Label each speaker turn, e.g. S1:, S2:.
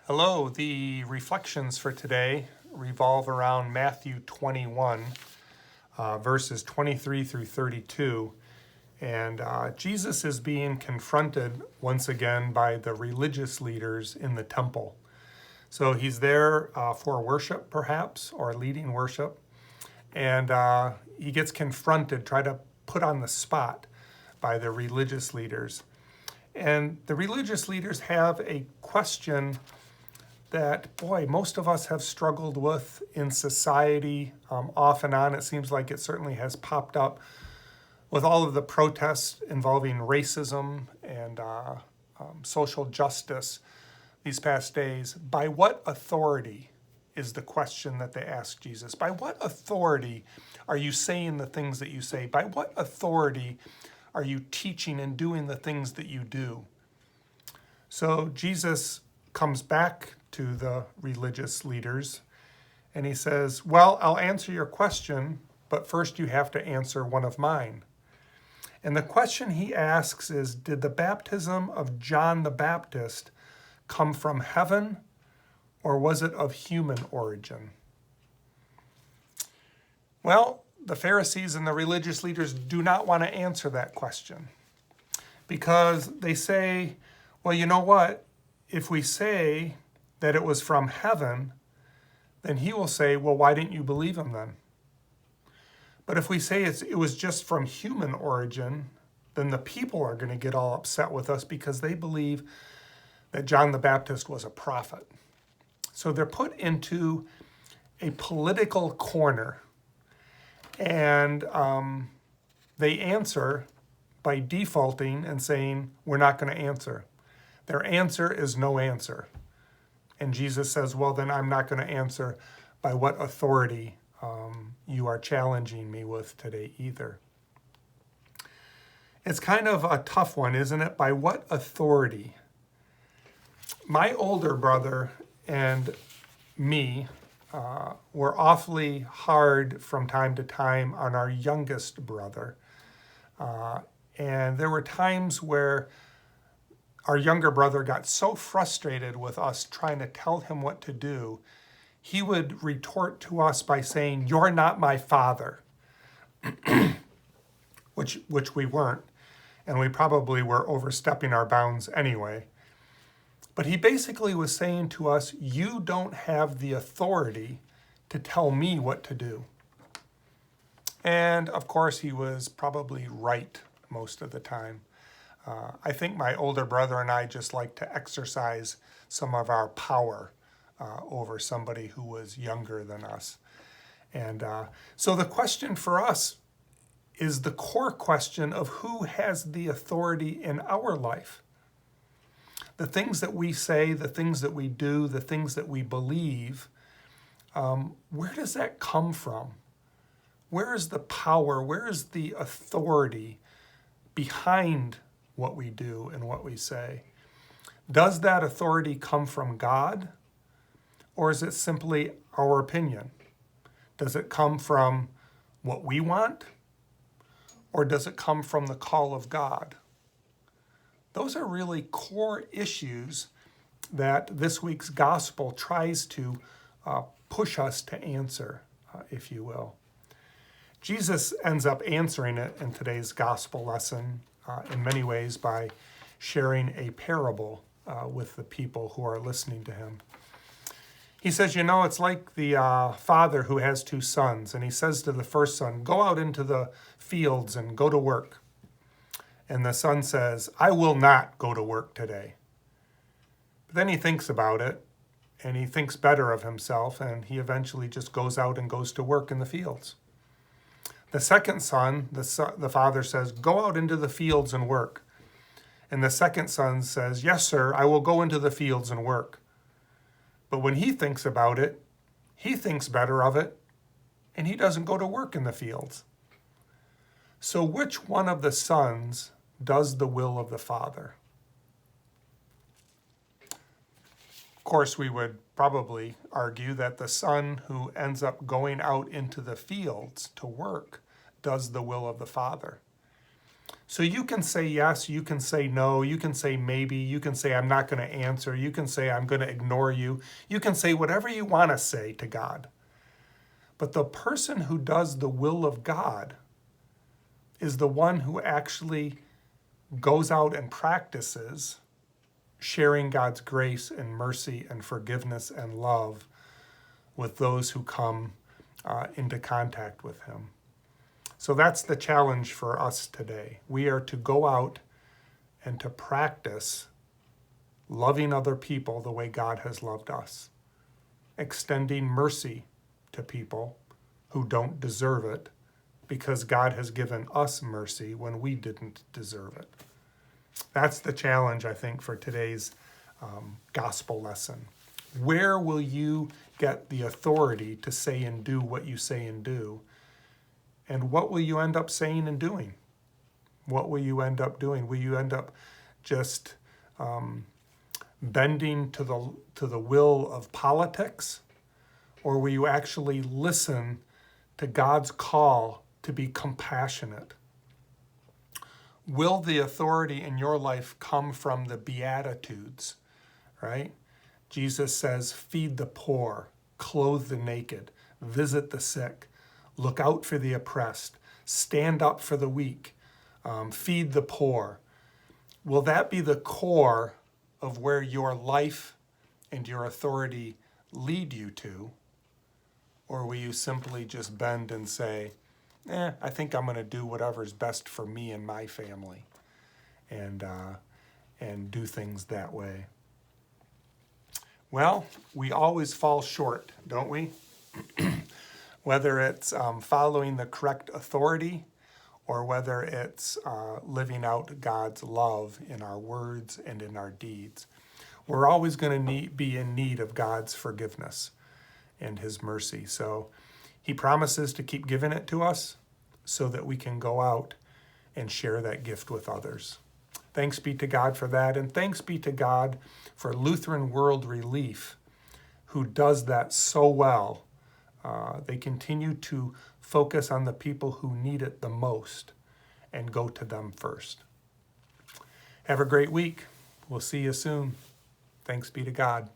S1: Hello, the reflections for today revolve around Matthew 21, verses 23 through 32. And Jesus is being confronted once again by the religious leaders in the temple. So he's there for worship, perhaps, or leading worship. And he gets confronted, tried to put on the spot by the religious leaders. And the religious leaders have a question that, boy, most of us have struggled with in society off and on. It seems like it certainly has popped up with all of the protests involving racism and social justice these past days. By what authority is the question that they ask Jesus? By what authority are you saying the things that you say? By what authority are you teaching and doing the things that you do? So Jesus comes back to the religious leaders and he says, well, I'll answer your question, but first you have to answer one of mine. And the question he asks is, did the baptism of John the Baptist come from heaven, or was it of human origin? Well, the Pharisees and the religious leaders do not want to answer that question because they say, well, you know what? If we say that it was from heaven, then he will say, well, why didn't you believe him then? But if we say it was just from human origin, then the people are going to get all upset with us because they believe that John the Baptist was a prophet. So they're put into a political corner, and they answer by defaulting and saying, we're not going to answer. Their answer is no answer. And Jesus says, well, then I'm not going to answer by what authority you are challenging me with today either. It's kind of a tough one, isn't it? By what authority? My older brother and me were awfully hard from time to time on our youngest brother. And there were times where our younger brother got so frustrated with us trying to tell him what to do, he would retort to us by saying, you're not my father, which we weren't, and we probably were overstepping our bounds anyway. But he basically was saying to us, you don't have the authority to tell me what to do. And of course, he was probably right most of the time. I think my older brother and I just like to exercise some of our power over somebody who was younger than us. And so the question for us is the core question of who has the authority in our life. The things that we say, the things that we do, the things that we believe, where does that come from? Where is the power? Where is the authority behind what we do and what we say? Does that authority come from God, or is it simply our opinion? Does it come from what we want, or does it come from the call of God? Those are really core issues that this week's gospel tries to push us to answer, if you will. Jesus ends up answering it in today's gospel lesson in many ways by sharing a parable with the people who are listening to him. He says, you know, it's like the father who has two sons, and he says to the first son, go out into the fields and go to work. And the son says, I will not go to work today. But then he thinks about it, and he thinks better of himself, and he eventually just goes out and goes to work in the fields. The second son, the father says, go out into the fields and work. And the second son says, yes, sir, I will go into the fields and work. But when he thinks about it, he thinks better of it, and he doesn't go to work in the fields. So which one of the sons does the will of the father? Of course, we would probably argue that the son who ends up going out into the fields to work does the will of the father. So you can say yes, you can say no, you can say maybe, you can say I'm not going to answer, you can say I'm going to ignore you, you can say whatever you want to say to God. But the person who does the will of God is the one who actually goes out and practices sharing God's grace and mercy and forgiveness and love with those who come into contact with him. So that's the challenge for us today. We are to go out and to practice loving other people the way God has loved us, extending mercy to people who don't deserve it because God has given us mercy when we didn't deserve it. That's the challenge, I think, for today's gospel lesson. Where will you get the authority to say and do what you say and do? And what will you end up saying and doing? What will you end up doing? Will you end up just bending to the will of politics? Or will you actually listen to God's call to be compassionate? Will the authority in your life come from the Beatitudes, right? Jesus says, feed the poor, clothe the naked, visit the sick, look out for the oppressed, stand up for the weak, feed the poor. Will that be the core of where your life and your authority lead you to? Or will you simply just bend and say, I think I'm going to do whatever's best for me and my family, and do things that way? Well, we always fall short, don't we? Whether it's following the correct authority or whether it's living out God's love in our words and in our deeds. We're always going to be in need of God's forgiveness and his mercy. So he promises to keep giving it to us so that we can go out and share that gift with others. Thanks be to God for that, and thanks be to God for Lutheran World Relief, who does that so well. They continue to focus on the people who need it the most and go to them first. Have a great week. We'll see you soon. Thanks be to God.